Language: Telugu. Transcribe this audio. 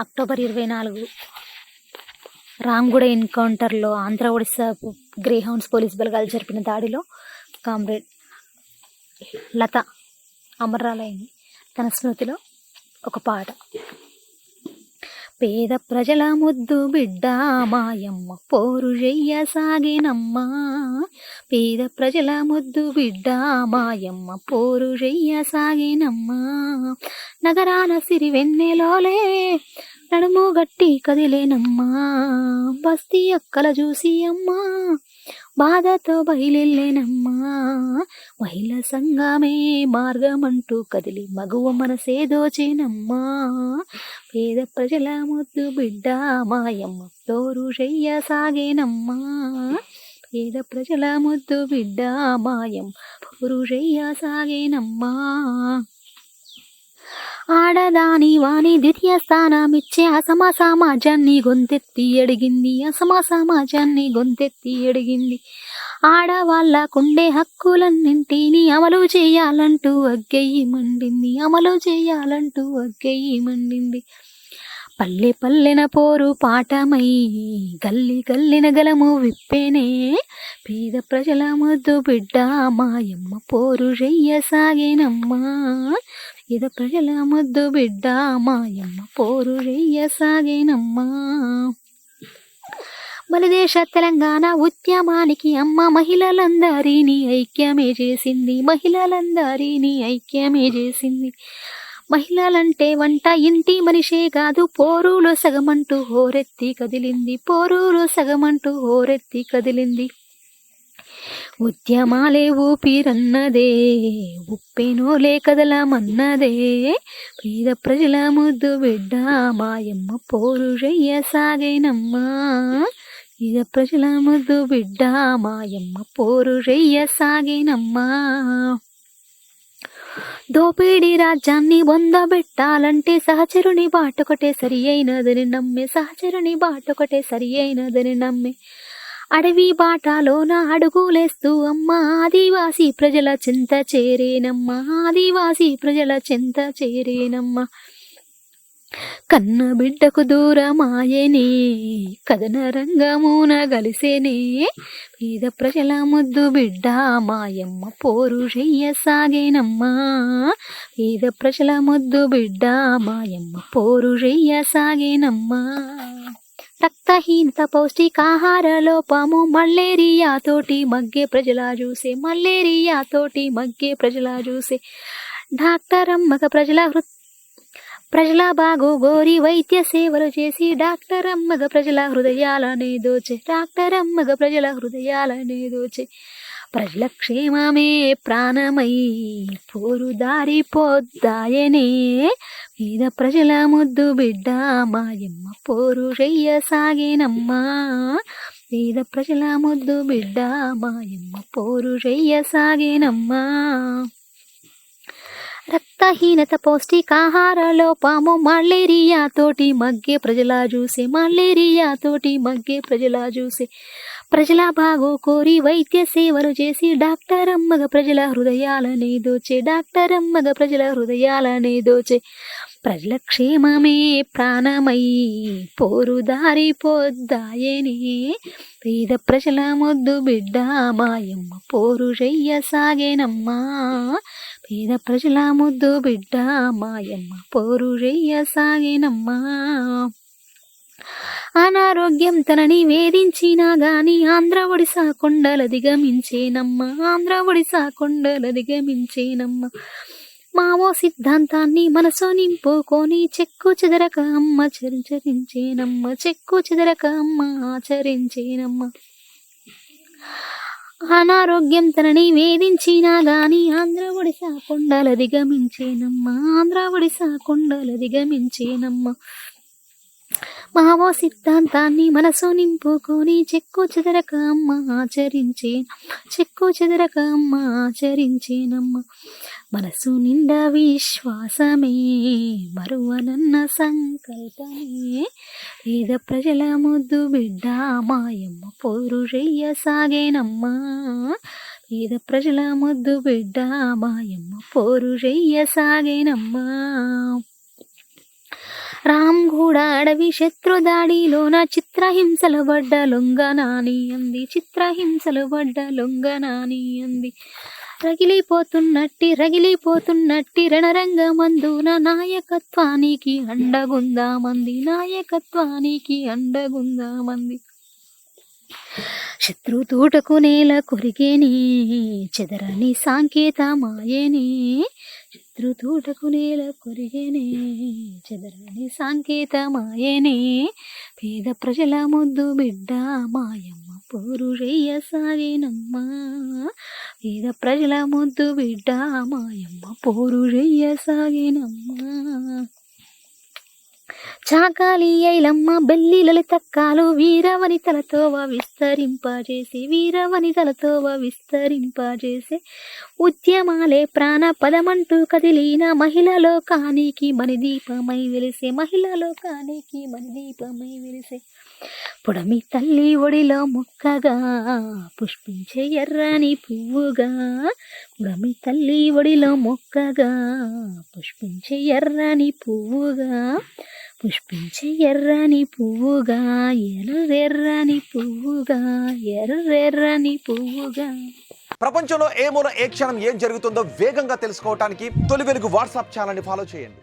అక్టోబర్ 24 రామ్గూడ ఎన్కౌంటర్లో ఆంధ్ర ఒడిశా గ్రేహౌండ్స్ పోలీస్ బలగాలు జరిపిన దాడిలో కామ్రేడ్ లత అమరురాలైంది. తన స్మృతిలో ఒక పాట. పేద ప్రజల ముద్దు బిడ్డ మాయమ్మ పోరు సాగినమ్మా, పేద ప్రజల ముద్దు బిడ్డ మాయమ్మ పోరు సాగినమ్మా, నగరాన సిరి వెన్నెలోలే నడుము గట్టి కదిలేనమ్మా, బస్తీ అక్కల చూసి అమ్మా బాధతో బయలెళ్ళేనమ్మా, మహిళా సంఘమే మార్గమంటూ కదిలి మగువ మనసే దోచేనమ్మా, పేద ప్రజల ముద్దు బిడ్డ మాయమ్మ తోరు సాగేనమ్మా, పేద ప్రజల ముద్దు బిడ్డ మాయమ్మ పోరు సాగేనమ్మా. ఆడదాని వాణి ద్వితీయ స్థానమిచ్చే అసమ సమాజాన్ని గొంతెత్తి అడిగింది, అసమ సమాజాన్ని గొంతెత్తి అడిగింది, ఆడవాళ్ళకుండే హక్కులన్నింటినీ అమలు చేయాలంటూ అగ్గెయ్యి మండింది, అమలు చేయాలంటూ అగ్గెయ్యి మండింది. పల్లె పల్లెన పోరు పాఠమై గల్లి గల్లిన గలము విప్పేనే, పేద ప్రజల ముద్దు బిడ్డ మాయమ్మ పోరు సాగేనమ్మా, పేద ప్రజల ముద్దు బిడ్డ మాయమ్మ పోరు సాగేనమ్మా. మలిదేశ తెలంగాణ ఉద్యమానికి అమ్మ మహిళలందరినీ ఐక్యమే చేసింది, మహిళలందరినీ ఐక్యమే చేసింది. మహిళలంటే వంట ఇంటి మనిషే కాదు, పోరులో సగమంటూ హోరెత్తి కదిలింది, పోరులో సగమంటూ హోరెత్తి కదిలింది. ఉద్యమాలే ఊపిరన్నదే ఉప్పెనోలే కదలమన్నదే, పేద ప్రజల ముద్దు బిడ్డ మాయమ్మ పోరు సాగేనమ్మా, పేద ప్రజల ముద్దు బిడ్డ మాయమ్మ పోరు సాగేనమ్మా. దోపిడీ రాజ్యాన్ని బొందబెట్టాలంటే సహచరుని బాటొకటే సరి అయినదని నమ్మే, సహచరుని బాటొకటే సరి అయినదని నమ్మే, అడవి బాటలోన అడుగులేస్తూ అమ్మ ఆదివాసీ ప్రజల చింత చేరేనమ్మ, ఆదివాసీ ప్రజల చింత చేరేనమ్మ. కన్న బిడ్డకు దూరమాయనే కథన రంగమున గలిసేనే, పేద ప్రజల ముద్దు బిడ్డ మాయమ్మ పోరు సాగేనమ్మా, పేద ప్రజల ముద్దు బిడ్డ మాయమ్మ పోరు సాగేనమ్మా. రక్తహీనత పౌష్టికాహార లోపము మలేరియా తోటి మగ్గే ప్రజల చూసే, మలేరియా తోటి మగ్గే ప్రజల చూసే, డాక్టర్ అమ్మగ ప్రజల బాగు గోరి వైద్య సేవలు చేసి, డాక్టర్ అమ్మగ ప్రజల హృదయాలనే దోచే, డాక్టర్ అమ్మగ ప్రజల హృదయాలనే దోచే, ప్రజల క్షేమమే ప్రాణమై పోరు దారి పోద్దాయనే, పేద ప్రజల ముద్దు బిడ్డ మాయమ్మ పోరు సాగేనమ్మా, పేద ప్రజల ముద్దు బిడ్డ మాయమ్మ పోరు సాగేనమ్మా. రక్తహీనత పౌష్టికాహార లోపము మలేరియా తోటి మగ్గే ప్రజల చూసే, మలేరియా తోటి మగ్గే ప్రజల చూసే, ప్రజల బాగు కోరి వైద్య సేవలు చేసి, డాక్టర్ అమ్మగ ప్రజల హృదయాలనే దోచే, డాక్టర్ అమ్మగ ప్రజల హృదయాలనే దోచే, ప్రజల క్షేమమే ప్రాణమై పోరు దారి పోద్దాయనే, పేద ప్రజల ముద్దు బిడ్డ మాయమ్మ పోరు సాగేనమ్మా, పేద ప్రజల ముద్దు బిడ్డ మాయమ్మ పోరు సాగేనమ్మా. అనారోగ్యం తనని వేధించినా గాని ఆంధ్ర ఒడిశా కొండల దిగమించేనమ్మ, ఆంధ్ర ఒడిశా కొండల దిగమించేనమ్మ, మావో సిద్ధాంతాన్ని మనసు నింపుకొని చెక్కు చెదరక అమ్మ చరించేనమ్మ, చెక్కు చెదరక అమ్మ ఆచరించేనమ్మ. అనారోగ్యం తనని వేధించినా గాని ఆంధ్ర ఒడిశా కొండల దిగమించేనమ్మ, ఆంధ్ర ఒడిశా కొండల దిగమించేనమ్మ, మావో సిద్ధాంతాన్ని మనసు నింపుకొని చెక్కు చెదరక అమ్మ చెక్కు చెదరక అమ్మ ఆచరించేనమ్మ. మనసు నిండా విశ్వాసమే మరువనన్న సంకల్పమే, పేద ప్రజల ముద్దు బిడ్డ మాయమ్మ పోరు సాగేనమ్మా, పేద ప్రజల ముద్దు బిడ్డ మాయమ్మ పోరు సాగేనమ్మా. రామ్గూడ కూడా అడవి శత్రు దాడిలోన చిత్రహింసలు పడ్డ లొంగనాని అంది, చిత్రహింసలు పడ్డ లొంగనాని అంది. రగిలిపోతున్నట్టి రణరంగమందున నాయకత్వానికి అండగుందామంది, నాయకత్వానికి అండగుందామంది. శత్రు తూటకు నేల కొరిగేనే చెదరని సాంకేతమాయేనే, శత్రు తూటకు నేల కొరిగేనే చెదరని సాంకేతమాయేనే. పేద ప్రజల ముద్దు బిడ్డ మాయమ్మ పోరురయ్య సాగేనమ్మా, పేద ప్రజల ముద్దు బిడ్డ మాయమ్మ పోరురయ్య సాగేనమ్మా. చాకాలి ఐలమ్మ బెల్లి లలితక్కాలు వీరవనితలతో విస్తరింపజేసి, వీరవనితలతో విస్తరింపజేసి. ఉద్యమాలే ప్రాణ పదమంటూ కదిలిన మహిళా లోకానికి మణిదీపమై వెలిసే, మహిళా లోకానికి మణిదీపమై వెలిసే. పుడమి తల్లి ఒడిలో మొక్కగా పుష్పించే ఎర్రని పువ్వుగా, పుడమి తల్లి ఒడిలో మొక్కగా పుష్పించే ఎర్రని పువ్వుగా, పుష్పించే ఎర్రని పువ్వుగా, ఎర్రెర్రని పువ్వుగా, ఎర్రెర్రని పువ్వుగా. ప్రపంచంలో ఏ మూల ఏ క్షణం ఏం జరుగుతుందో వేగంగా తెలుసుకోవడానికి తొలి వెలుగు వాట్సాప్ ఛానల్ని ఫాలో చేయండి.